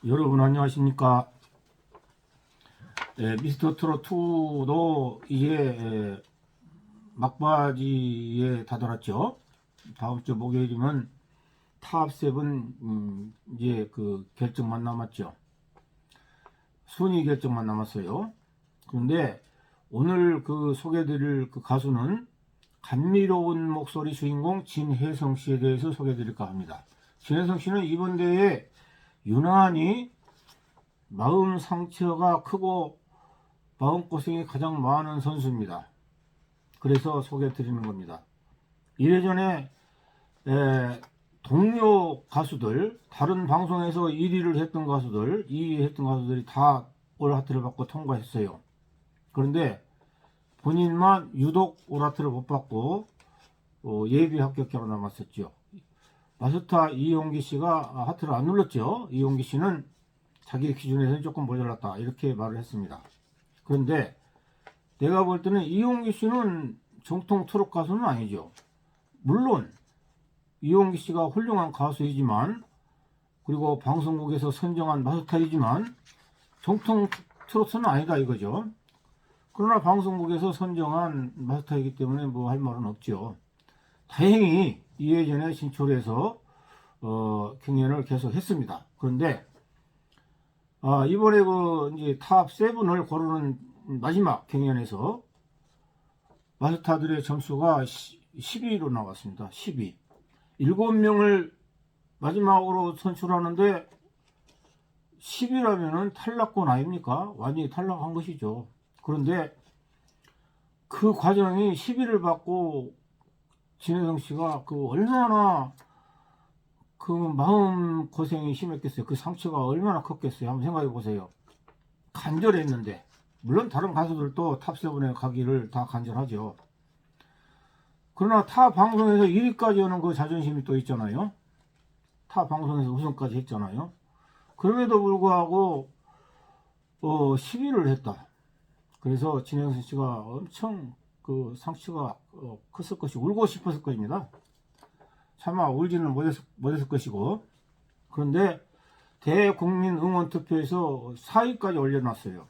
여러분 안녕하십니까? 미스터 트롯 2도 이제 막바지에 다다랐죠. 다음 주 목요일이면 탑 세븐 이제 그 결정만 남았죠. 순위 결정만 남았어요. 그런데 오늘 그 소개드릴 그 가수는 감미로운 목소리 주인공 진혜성 씨에 대해서 소개드릴까 합니다. 진혜성 씨는 이번 대회에 유난히 마음 상처가 크고 마음고생이 가장 많은 선수입니다. 그래서 소개해 드리는 겁니다. 이래전에 동료 가수들, 다른 방송에서 1위를 했던 가수들, 2위 했던 가수들이 다 올하트를 받고 통과했어요. 그런데 본인만 유독 올하트를 못 받고 예비 합격자로 남았었죠. 마스터 이용기 씨가 하트를 안 눌렀죠. 이용기 씨는 자기 기준에서는 조금 모자랐다 이렇게 말을 했습니다. 그런데 내가 볼 때는 이용기 씨는 정통 트롯 가수는 아니죠. 물론 이용기 씨가 훌륭한 가수이지만, 그리고 방송국에서 선정한 마스터이지만 정통 트로트는 아니다 이거죠. 그러나 방송국에서 선정한 마스터이기 때문에 뭐 할 말은 없죠. 다행히 이회전에 진출해서 경연을 계속 했습니다. 그런데 이번에 그 이제 탑 7을 고르는 마지막 경연에서 마스터들의 점수가 12로 나왔습니다. 12. 7명을 마지막으로 선출하는데 10이라면은 탈락권 아닙니까? 완전히 탈락한 것이죠. 그런데 그 과정이 10위를 받고 진혜성 씨가 그 얼마나 그 마음 고생이 심했겠어요. 그 상처가 얼마나 컸겠어요. 한번 생각해 보세요. 간절했는데, 물론 다른 가수들도 탑7에 가기를 다 간절하죠. 그러나 타 방송에서 1위까지 오는 그 자존심이 또 있잖아요. 타 방송에서 우승까지 했잖아요. 그럼에도 불구하고 10위를 했다. 그래서 진혜성 씨가 엄청 그 상처가 컸을 것이고 울고 싶었을 것입니다. 차마 울지는 못했을 것이고. 그런데 대국민 응원 투표에서 4위까지 올려놨어요.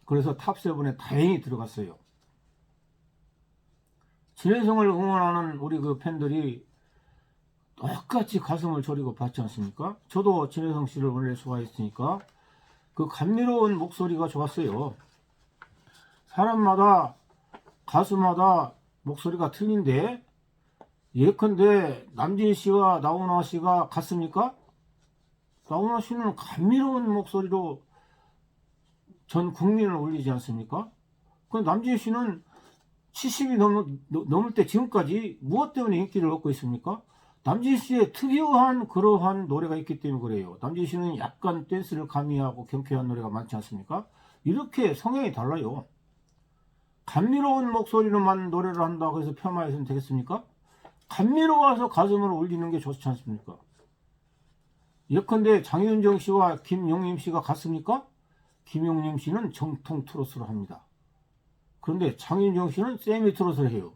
그래서 탑7에 다행히 들어갔어요. 진혜성을 응원하는 우리 그 팬들이 똑같이 가슴을 졸이고 봤지 않습니까? 저도 진혜성 씨를 원래 좋아했으니까 그 감미로운 목소리가 좋았어요. 사람마다 가수마다 목소리가 틀린데, 예컨대 남진 씨와 나훈아 씨가 같습니까? 나훈아 씨는 감미로운 목소리로 전 국민을 울리지 않습니까? 그 남진 씨는 70이 넘을 때 지금까지 무엇 때문에 인기를 얻고 있습니까? 남진 씨의 특유한 그러한 노래가 있기 때문에 그래요. 남진 씨는 약간 댄스를 가미하고 경쾌한 노래가 많지 않습니까? 이렇게 성향이 달라요. 감미로운 목소리로만 노래를 한다고 해서 폄하해서는 되겠습니까? 감미로워서 가슴을 울리는 게 좋지 않습니까? 예컨대 장윤정 씨와 김용임 씨가 같습니까? 김용임 씨는 정통 트로트를 합니다. 그런데 장윤정 씨는 세미 트로트를 해요.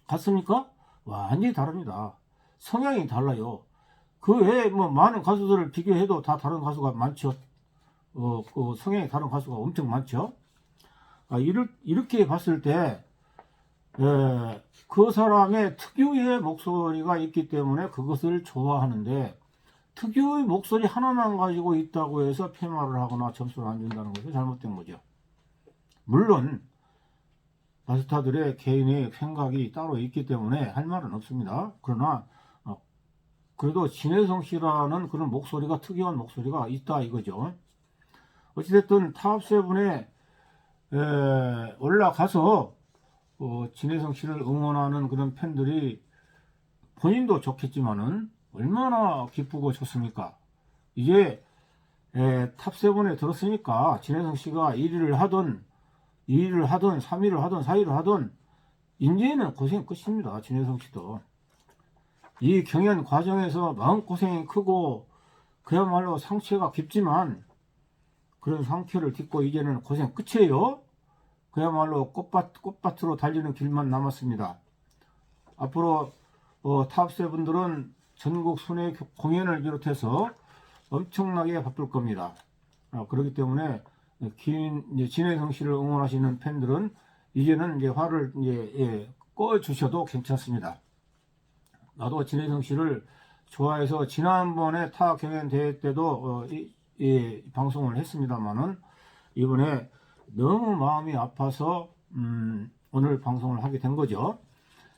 같습니까? 완전히 다릅니다. 성향이 달라요. 그 외에 뭐 많은 가수들을 비교해도 다 다른 가수가 많죠. 그 성향이 다른 가수가 엄청 많죠. 이렇게 봤을 때, 그 사람의 특유의 목소리가 있기 때문에 그것을 좋아하는데, 특유의 목소리 하나만 가지고 있다고 해서 폄하를 하거나 점수를 안 준다는 것은 잘못된 거죠. 물론 마스터들의 개인의 생각이 따로 있기 때문에 할 말은 없습니다. 그러나 그래도 진혜성 씨라는 그런 목소리가, 특이한 목소리가 있다 이거죠. 어찌됐든 탑7에 올라가서 진혜성 씨를 응원하는 그런 팬들이 본인도 좋겠지만은 얼마나 기쁘고 좋습니까? 이제 탑7에 들었으니까 진혜성 씨가 1위를 하든 2위를 하든 3위를 하든 4위를 하든 이제는 고생 끝입니다. 진혜성 씨도 이 경연 과정에서 마음고생이 크고 그야말로 상처가 깊지만, 그런 상처를 딛고 이제는 고생 끝이에요. 그야말로 꽃밭으로 달리는 길만 남았습니다. 앞으로 탑7들은 전국 순회 공연을 비롯해서 엄청나게 바쁠 겁니다. 그렇기 때문에 진해성 씨를 응원하시는 팬들은 이제는 이제 화를 이제 꺼 주셔도 괜찮습니다. 나도 진해성 씨를 좋아해서 지난번에 타 경연 대회 때도 방송을 했습니다만은 이번에 너무 마음이 아파서 오늘 방송을 하게 된 거죠.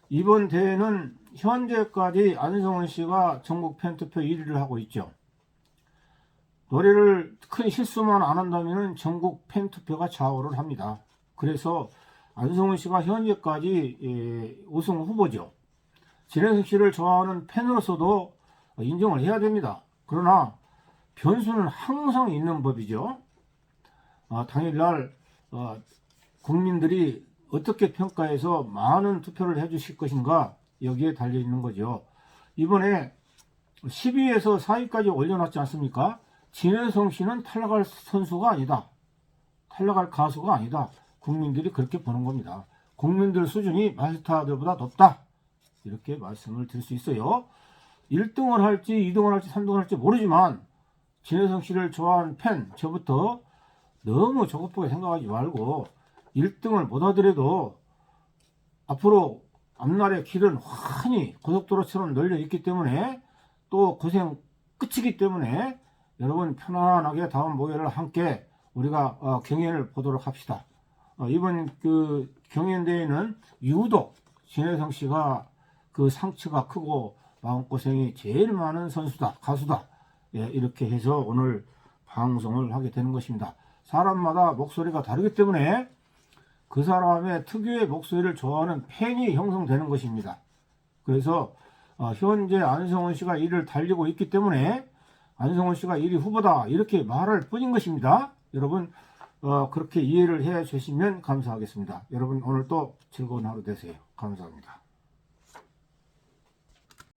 이번 대회는 현재까지 안성훈 씨가 전국 팬투표 1위를 하고 있죠. 노래를 큰 실수만 안 한다면 전국 팬투표가 좌우를 합니다. 그래서 안성훈 씨가 현재까지 우승 후보죠. 진해성 씨를 좋아하는 팬으로서도 인정을 해야 됩니다. 그러나 변수는 항상 있는 법이죠. 당일날 국민들이 어떻게 평가해서 많은 투표를 해주실 것인가 여기에 달려 있는 거죠. 이번에 10위에서 4위까지 올려놨지 않습니까? 진해성 씨는 탈락할 선수가 아니다. 탈락할 가수가 아니다. 국민들이 그렇게 보는 겁니다. 국민들 수준이 마스터들보다 높다. 이렇게 말씀을 드릴 수 있어요. 1등을 할지 2등을 할지 3등을 할지 모르지만 진해성 씨를 좋아하는 팬 저부터 너무 조급하게 생각하지 말고 1등을 못 하더라도 앞으로 앞날의 길은 환히 고속도로처럼 널려 있기 때문에 또 고생 끝이기 때문에 여러분 편안하게 다음 모여를 함께 우리가 경연을 보도록 합시다. 이번 그 경연대회는 유독 진해성 씨가 그 상처가 크고 마음고생이 제일 많은 선수다, 가수다. 이렇게 해서 오늘 방송을 하게 되는 것입니다. 사람마다 목소리가 다르기 때문에 그 사람의 특유의 목소리를 좋아하는 팬이 형성되는 것입니다. 그래서 현재 안성훈 씨가 1위를 달리고 있기 때문에 안성훈 씨가 1위 후보다 이렇게 말할 뿐인 것입니다. 여러분 그렇게 이해를 해 주시면 감사하겠습니다. 여러분 오늘 또 즐거운 하루 되세요. 감사합니다.